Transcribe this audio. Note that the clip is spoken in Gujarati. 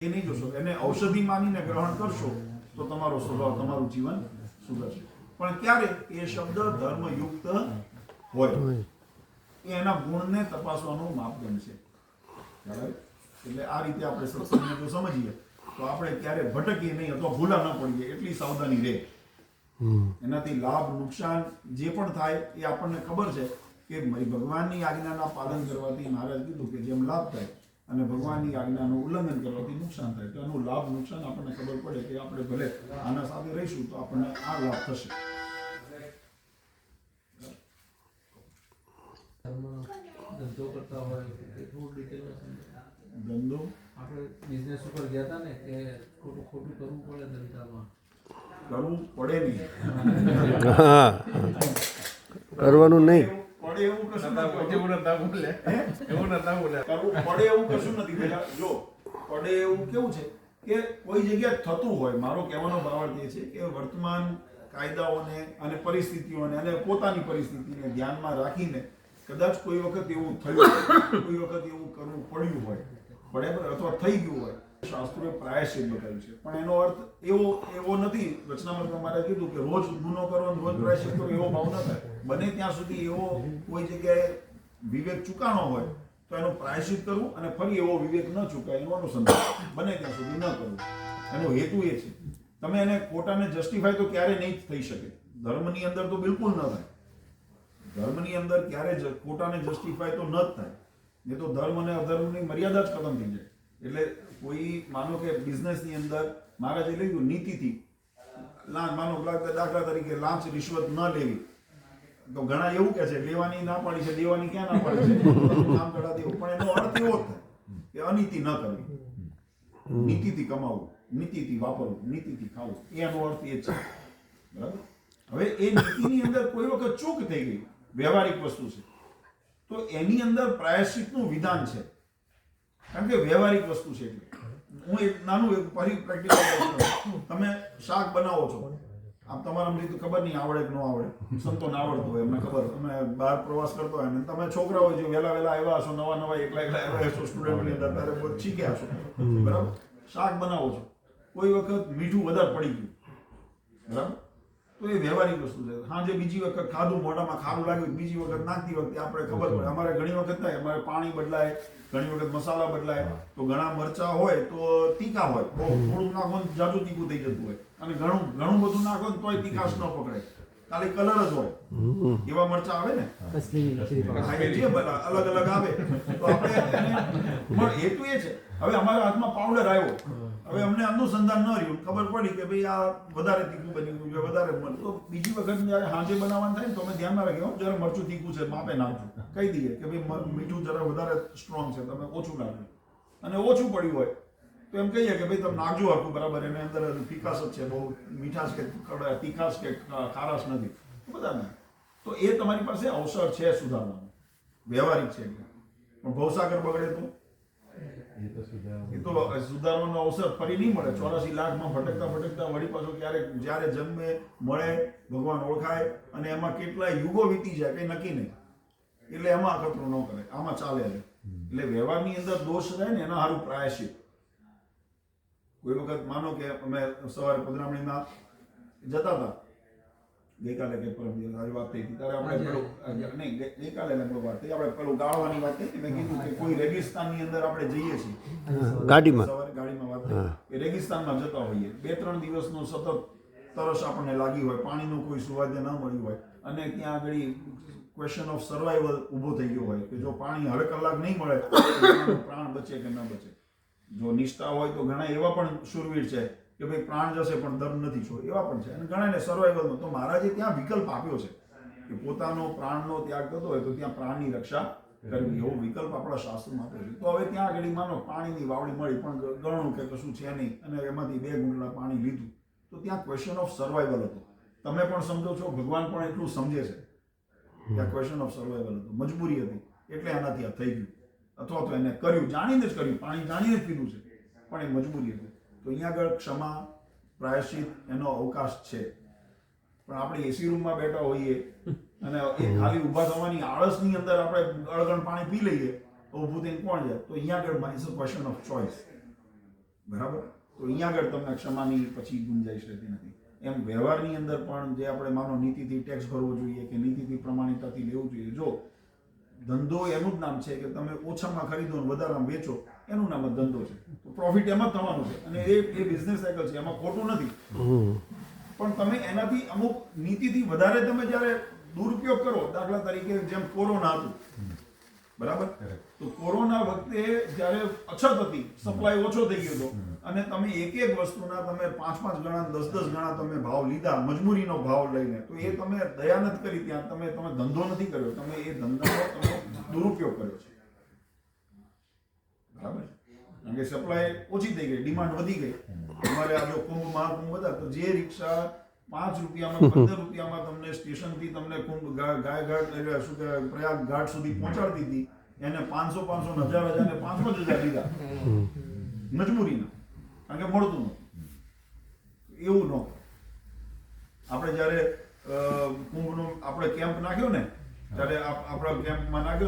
એ નહીં જોશો, એને ઔષધિ માનીને ગ્રહણ કરશો તો તમારો સ્વભાવ, તમારું જીવન સુધરશે. પણ ક્યારે એ શબ્દ ધર્મયુક્ત હોય, એ એના ગુણને તપાસવાનું માપદંડ છે. બરાબર? એટલે આ રીતે આપણે સત્સંગને જો સમજીએ તો આપણે ક્યારે ભટકીએ નહીં અથવા ભૂલા ન પડીએ એટલી સાવધાની રહે. એનાથી લાભ નુકસાન જે પણ થાય એ આપણને ખબર છે કે ભગવાનની આજ્ઞાના પાલન કરવાથી મહારાજ કીધું કે જેમ લાભ થાય અને ભગવાનની આજ્ઞાનું ઉલ્લંઘન કરવાથી નુકસાન થાય, તો એનું લાભ નુકસાન આપણને ખબર પડે કે આપણે ભલે આના સાથે રહીશું તો આપણને આ લાભ થશે. ધંધો કરતા હોય થોડું ડિટેલ ધંધો આપણે બિઝનેસ ઉપર ગયા હતા ને કે ખોટું કરવું પડે ધંધામાં, કરવું પડે નહીં, કરવાનું નહીં. પડે એવું કશું નથી. એવું નતા બોલે, એવું નતા બોલે. કરવું પડે એવું કશું નથી. પેલા જો પડે એવું કેવું છે કે કોઈ જગ્યાએ થતું હોય. મારો કહેવાનો ભાવાર્થ એ છે કે વર્તમાન કાયદાઓને અને પરિસ્થિતિઓને અને પોતાની પરિસ્થિતિને ધ્યાનમાં રાખીને કદાચ કોઈ વખત એવું થયું, કોઈ વખત એવું કરવું પડ્યું હોય, બરાબર, અથવા થઈ ગયું હોય, શાસ્ત્રોએ પ્રાયશ્ચિત બતાવ્યું છે. પણ એનો અર્થ એવો નથી. રચનામાં તમારે કીધું કે રોજ ગુનો કરો અને રોજ પ્રાયશ્ચિત કરો, એવો ભાવ ન થાય. બને ત્યાં સુધી એવો કોઈ જગ્યાએ વિવેક ચૂકાણો હોય તો એનું પ્રાયશ્ચિત કરવું અને ફરી એવો વિવેક ન ચૂકાય એનું અનુસંધાન બને ત્યાં સુધી ન કરવું. એનો હેતુ એ છે. તમે એને ખોટાને જસ્ટિફાય તો ક્યારે નહીં થઈ શકે. ધર્મની અંદર તો બિલકુલ ન થાય. ધર્મની અંદર ક્યારે ખોટાને જસ્ટિફાય તો ન જ થાય. એ તો ધર્મ અને અધર્મની મર્યાદા જ ખતમ થઈ જાય. એટલે કોઈ માનો કે બિઝનેસની અંદર મહારાજે લીધું નીતિથી માનો દાખલા તરીકે લાંચ રિશ્વત ન લેવી, તો ઘણા એવું કે છે લેવાની ના પાડી છે, દેવાની ક્યાં ના પાડી છે, કામ કરા દેવું. પણ એનો અર્થ એવો જ થાય કે અનીતિ ન કરવી, નીતિથી કમાવું, નીતિથી વાપરવું, નીતિથી ખાવું, એનો અર્થ એ છે. બરાબર? હવે એ નીતિની અંદર કોઈ વખત ચૂક થઈ ગઈ, વ્યવહારિક વસ્તુ છે, તો એની અંદર પ્રાયશ્ચિતનું વિધાન છે. કારણ કે વ્યવહારિક વસ્તુ છે. એટલે હું એક નાનું એક પ્રેક્ટિકલ તમે શાક બનાવો છો, આમ તમારા રીતે ખબર નહીં આવડે કે ન આવડે, સંતોને આવડતું હોય, એમને ખબર, તમે બહાર પ્રવાસ કરતો હોય ને તમે છોકરા હોય જો વહેલા આવ્યા હશો, નવા એકલા આવ્યા હશો સ્ટુડન્ટની અંદર, ત્યારે બહુ શીખ્યા હશો, બરાબર. શાક બનાવો છો, કોઈ વખત મીઠું વધારે પડી ગયું, બરાબર, તો એ વ્યવહારિક વસ્તુ છે. હા, જે બીજી વખત ખાધું, મોઢામાં ખારું લાગ્યું, બીજી વખત નાખતી વખતે આપણે ખબર પડે. અમારે ઘણી વખત થાય, અમારે પાણી બદલાય, ઘણી વખત મસાલા બદલાય, તો ઘણા મરચા હોય તો તીખા હોય, બહુ થોડું નાખો જાજુ તીખું થઈ જતું હોય, અને ઘણું બધું નાખો તોય તીખાશ ન પકડે, ખાલી કલર જ હોય. એવા મરચા આવે ને, જે અલગ અલગ આવે, તો આપણે પણ હેતુ એ છે. હવે અમારા હાથમાં પાવડર આવ્યો, હવે અમને અનુસંધાન ન રહ્યું, ખબર પડી કે ભાઈ આ વધારે તીખું બની ગયું છે, વધારે તો બીજી વખત જયારે હાંજે બનાવવાનું થાય ને તો અમે ધ્યાનમાં રાખીએ, જરા મરચું તીખું છે, માપે નાખજો, કહી દઈએ કે ભાઈ મીઠું જરા વધારે સ્ટ્રોંગ છે, તમે ઓછું નાખજો. અને ઓછું પડ્યું હોય તો એમ કહીએ કે ભાઈ તમે નાખજો આખું બરાબર, એની અંદર તીખાશ જ છે, બહુ મીઠાશ કે તીખાશ કે ખારાશ નથી, બધા ના. તો એ તમારી પાસે અવસર છે સુધારવાનો, વ્યવહારિક છે. પણ ભવસાગર બગડે તો એ તો સુધારવાનો અવસર ફરી નહીં મળે. 84 લાખમાં ભટકતા વળી પાછો ક્યારેક જ્યારે જન્મે મળે, ભગવાન ઓળખાય, અને એમાં કેટલા યુગો વીતી જાય કઈ નક્કી નહીં. એટલે એમાં અખતરો ન કરે, આમાં ચાલે. એટલે વ્યવહારની અંદર દોષ રહે ને એના સારું પ્રાયશ્ચિત. કોઈ વખત માનો કે અમે સવારે પધરામણીમાં જતા હતા, ગઈકાલે કે પરમ દિવસ આવી વાત થઈ હતી, ત્યારે આપણે નહીં ગઈકાલે વાત થઈ, આપણે પેલું ગાળવાની વાત થઈ. મેં કીધું કે કોઈ રેગિસ્તાનની અંદર આપણે જઈએ છીએ, ગાડીમાં વાત થઈ, એ રેગિસ્તાનમાં જતા હોઈએ, 2-3 દિવસનો સતત તરસ આપણને લાગી હોય, પાણીનું કોઈ સુવાદ્ય ન મળ્યું હોય, અને ત્યાં આગળ ક્વેશ્ચન ઓફ સર્વાઈવલ ઊભો થઈ ગયો હોય કે જો પાણી હવે કલાક નહીં મળે તો પ્રાણ બચે કે ન બચે. જો નિષ્ઠા હોય તો ઘણા એવા પણ શૂરવીર છે કે ભાઈ પ્રાણ જશે પણ દર નથી છોડ, એવા પણ છે. અને ઘણાને સર્વાઈવલનો તો મહારાજે ત્યાં વિકલ્પ આપ્યો છે કે પોતાનો પ્રાણનો ત્યાગ થતો હોય તો ત્યાં પ્રાણની રક્ષા કરવી, એવો વિકલ્પ આપણા શાસ્ત્રમાં આપ્યો છે. તો હવે ત્યાં આગળ માનો પાણીની વાવડી મળી પણ ગણું કે કશું છે નહીં, અને એમાંથી 2 ઘૂંટડા પાણી લીધું, તો ત્યાં ક્વેશ્ચન ઓફ સર્વાઈવલ હતો. તમે પણ સમજો છો, ભગવાન પણ એટલું સમજે છે કે આ ક્વેશ્ચન ઓફ સર્વાઈવલ હતો, મજબૂરી હતી, એટલે આનાથી આ થઈ ગયું. અથવા તો એને કર્યું, જાણીને જ કર્યું, પાણી જાણીને જ પીધું છે, પણ એ મજબૂરી હતી. તો અહીંયા આગળ ક્ષમા, પ્રાયશ્ચિત એનો અવકાશ છે. પણ આપણે એસી રૂમમાં બેઠા હોઈએ અને એ ખાલી ઊભા થવાની આળસની અંદર આપણે અળગણ પાણી પી લઈએ તો ઊભું થઈને કોણ જાય? તો અહીંયા આગળ it's a question of choice. બરાબર, તો અહીંયા આગળ તમને ક્ષમાની પછી ગુંજાઈશ રહેતી નથી. એમ વ્યવહારની અંદર પણ જે આપણે માનો નીતિથી ટેક્સ ભરવો જોઈએ કે નીતિથી પ્રમાણિકતાથી લેવું જોઈએ. જો ધંધો એનું જ નામ છે કે તમે ઓછામાં ખરીદો અને વધારામાં વેચો, એનું નામ જ ધંધો છે. તો પ્રોફિટ એમાં જ થવાનું છે અને એ બિઝનેસ સાયકલ છે, એમાં ખોટું નથી. પણ તમે એનાથી અમુક નીતિથી વધારે તમે જ્યારે દુરુપયોગ કરો, દાખલા તરીકે જેમ કોરોના હતું, બરાબર, તો કોરોના વખતે જ્યારે અછત હતી, સપ્લાય ઓછો થઈ ગયો હતો અને તમે એક વસ્તુના તમે 5 ગણા 10 ગણા તમે ભાવ લીધા, મજબૂરીનો ભાવ લઈને, તો એ તમે દયા નથી કરી, ત્યાં તમે ધંધો નથી કર્યો, તમે એ ધંધાનો તમે દુરુપયોગ કર્યો છે. બરાબર, કારણ કે સપ્લાય ઓછી થઈ ગઈ, ડિમાન્ડ વધી ગઈ. તમારે આ જો કુંભ મહાકુંભ હતા તો જે રિક્ષા 5 રૂપિયામાં 15 રૂપિયામાં તમને સ્ટેશનથી તમને કુંભ ગાયઘાટ શું કહેવાય પ્રયાગ ઘાટ સુધી પહોંચાડતી હતી, એને 500 ને 1000 ને 5-5 લીધા મજબૂરીના, કારણ કે મળતું નહોતું. એવું ન કરે. આપણે જ્યારે કુંભનો આપણે કેમ્પ નાખ્યો ને, ત્યારે આપણા કેમ્પમાં નાખ્યો તો